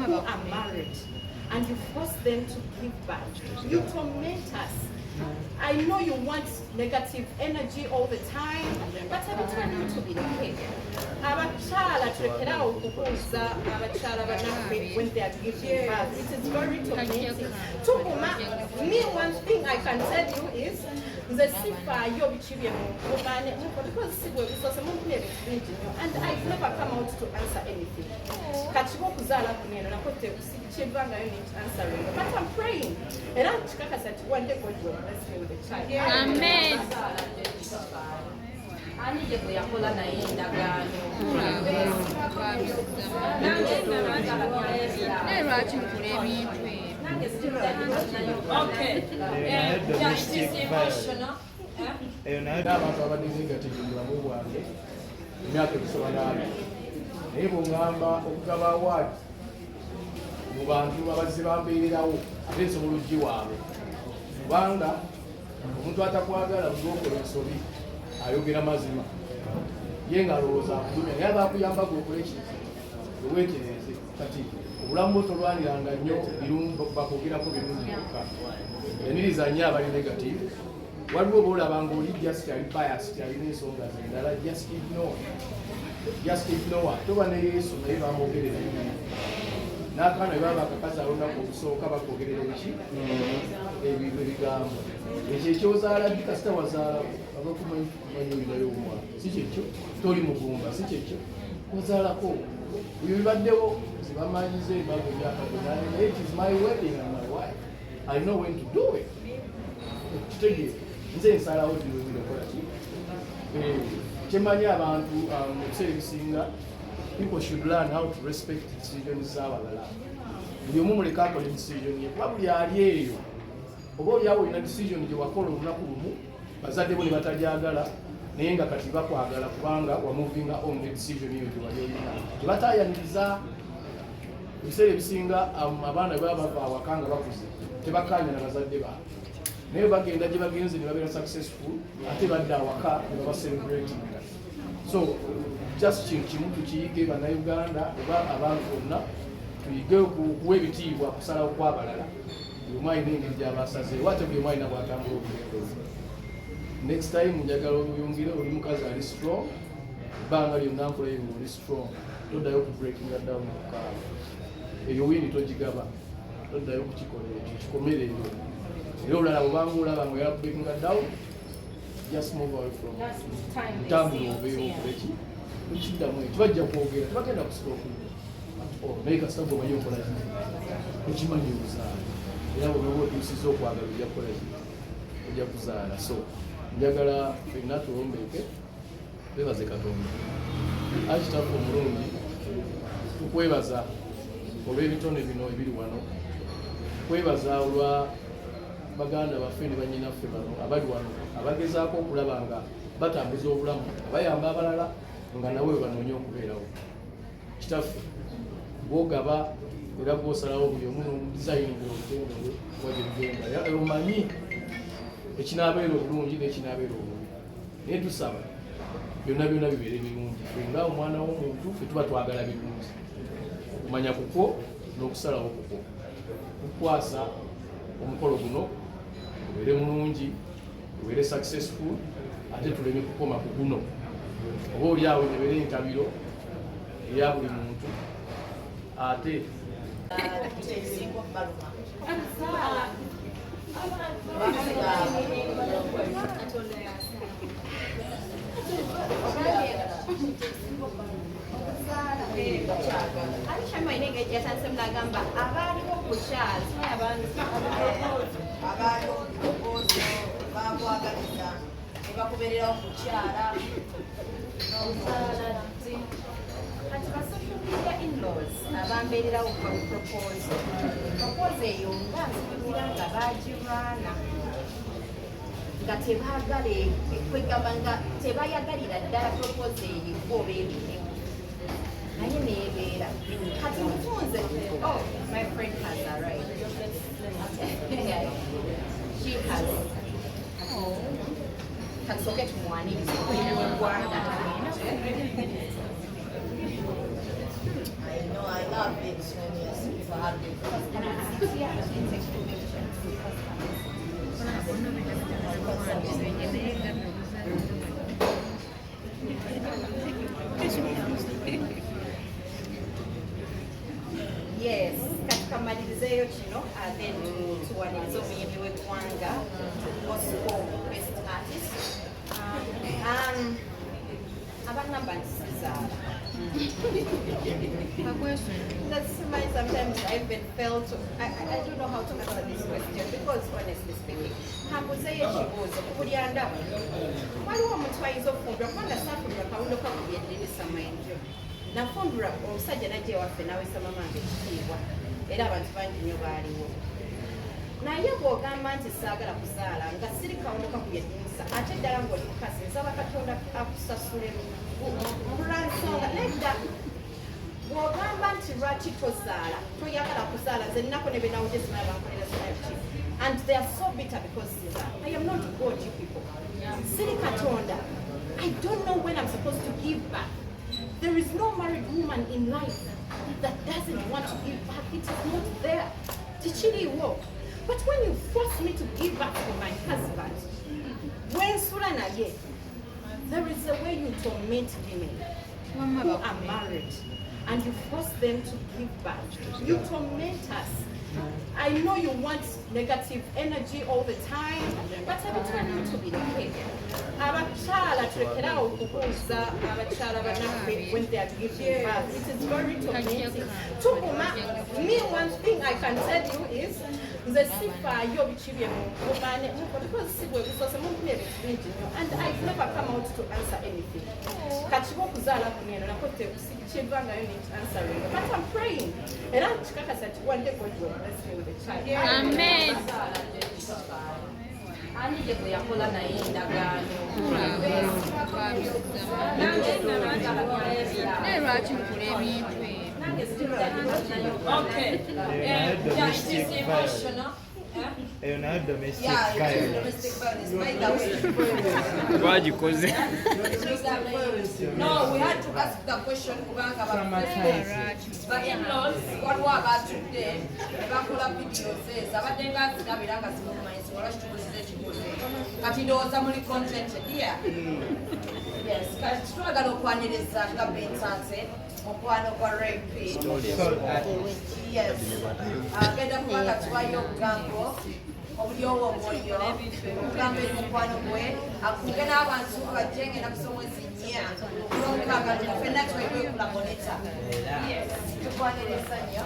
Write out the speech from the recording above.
who are married and you force them to give back. You torment us. I know you want negative energy all the time, but I will tell you to be the case. Abachala turekerawo okubuuza abachala bannaffe when they are giving birth. It is very tormenting. Tukuma, me one thing I can tell you is nze sifaayo biki bye mugane because sigwe bisose mumpulira ebintu bingi nnyo and I've never come out to answer anything. Kati okuzaala kuneeno nakotte kivangayo answering, but I'm praying. Era kikakasa nti one day God will bless me with a child. Amen. Ani gye bwe yakola naye endagaano. Naye lwaki mukola ebintu ebyo? Abantu abadde negative mu bulamu bwange emyaka ebisoba n'abiri naye bw'oŋŋamba okugaba awaadi mu bantu abazze bambeererawo ate nsobola oggi waabwe kubanga omuntu atakwagala lwokola ensobi ayogera mazima ye ng'alowooza akugumya naye abaakuyamba gwokole ki eweetereze kati obulamu bwo tolwaniranga nnyo bakwogerako birungi byokka eniriza nnyo abali negative waliwo boolaba ng'oli just ali biased alina ensonga zendala just ignore toba ne yesu naye bamwogerera n'akaana bwe baba akakazi olunaku olusooka bakwogerera biki ebigambo ekyo ekyozaala ddi kasita wazaala abakumanyulirayo omwana si kyekyo toli mugumba si kyekyo wazaalako buli bibaddewo zibamanyize ebigambo byakagona it is my wedding and my wife I know when to do it kitegeeza nze nsalawo tiwebirekola ki kyemanyi abantu mu biseera ebisinga people should learn how to respect decisions z'abalala buli omu muleka akola decision ye kuba buli ali eyo oba oliawo olina decision gye wakola olunaku lumu bazadde bo ne batagyagala naye nga kati bakwagala kubanga wamovinga on the decision eyo gye wali olina tebatayaniriza ebiseera ebisinga abaana baba bava awaka nga bakuze tebakanya na bazadde baabwe naye bagenda gye bagenze ne babeera successful ate badde awaka ne babacelebratinga so just kintu kimu tukiyige bannayuganda oba abantu bonna tuyige okuwa ebitiibwa kusalawo kw'abalala buli omu alina engeri gy'abasazeewo ate buli omu alina bw'atambula obulemezi next time njagala oyongere oli mukazi ali strong ebbanga lyonna nkolayo ng'oli strong toddayo ku breakinga down mukaaba eyo wini togigaba toddayo kukikola ekyo kikomere eyo era olala bwobanga olaba nga oyala breakinga down just move away from ntambula obeera okoleki ekiddamu ekyo bajja kwogera tebagenda kusitooka naye kasita gwemanyi okolaki ekimanyi obuzaala era bwenoba otuusiza okwagala ojja kukolaki ojja kuzaala so njagala fenna tulombeeke twebaze Katonda akitaffe omulungi tukwebaza olw'ebitone bino ebiri wano kwebaza olwa baganda baffe ne bannyinaffe bano abali wano abagezaako okulaba nga batambuza obulamu bayamba abalala nga nawe banoonye okubeerawo kitaffe bwogaba era bwosalawo buli omu n'omudizayini olugendo lwe wagegenda omanyi ekinaabeera obulungi n'ekinaabeera obubi naye tusaba byonna byonna bibeere birungi fenga omwana w'omuntu fetuba twagala birungi okumanya kukwo n'okusalawo kukwo kukwasa omukolo guno gubeere mulungi gubeere successful ate tuleme kukoma ku guno oba oliawo nebeere entabiro eya buli muntu ate bakubeererawo kukyala kati ba social media in-laws abambeererawo propose eyo nga nzibira nga bagirwana nga tebaagala kwegamba nga tebayagalira ddala propose eyo oba ebinemu naye neebeera kati mutunze my friend has arrived she has katusooke tumwanirize Rwanda. I know I love been miscellaneous. People have been. Yes, katika malizeyo kino then tuwaniriza omuyimbi w'eggwanga gospel best artist abanamba nsizaala. That's why sometimes I even felt I don't know how to answer this question because honestly speaking, hambuzeyo ekibuuzo ku buli andaba waliwo omuntu ayinza okufumbirwa kubanga saafumbirwa kawundo kakubya eddirisa mayinjo nafumbirwa omusajja najja ewaffe nawesa mamange ekitiibwa era abantu bangi nnyo baaliwo naye bw'ogamba nti saagala kuzaala nga siri kawundo kakubya eddirisa ate ddala ng'oli mukasi nsaba katonda akusasulemu olwa nsonga nedda bw'ogamba nti lwaki tozaala toyagala kuzaala nze nnako ne benawujesimala bankolera sinaki and they are so bitter because I am not God, you people. Siri katonda, I don't know when I'm supposed to give back. There is no married woman in life that doesn't want to give back. It is not there. Tichiriwo. But when you force me to give back to my husband, when Suranaye, there is a way you torment women who are married and you force them to give back. You torment us. I know you want negative energy all the time, but I tell you to be okay. Abakyala tulekerawo okubuuza abakyala bannaffe when they are giving birth. It is very tormenting. Me, one thing I can tell you is nze sifaayo biki bye mubane because si bwe busoose mumpulira ebintu bingi nnyo and I've never come out to answer anything. Kakiba okuzaala kunyeno nako tekivangayo answering. But I'm praying. Era kikakasa nti one day God will bless me with a child. Amen. Ani gye bwe yakola naye endagaano. Naye lwaki mukola ebintu ebyo? Okay. Yeah, it is emotional. Eyo nayo domestic Yeah, violence. domestic violence. By the way. Twagikoze. No, we had to ask the question kubanga but in-laws waliwo abatudde ne bakola videos ezo abadde nga zirabira nga zimumanyizi olwaki tukozesa ekikoze kati ndowooza muli contented yeah. Yes, kati twagala okwaniriza nga bensanze mukwano gwa Rape. Yes. Agenda kubanga tuwayo obugambo obulyowo omwoyo obugambo eri mukwano gwe akunge n'abantu bajje ngenda kusa omwezi 4 olw'omukaaga ffenna tuweebwe kulamoneta tukwaniriza nnyo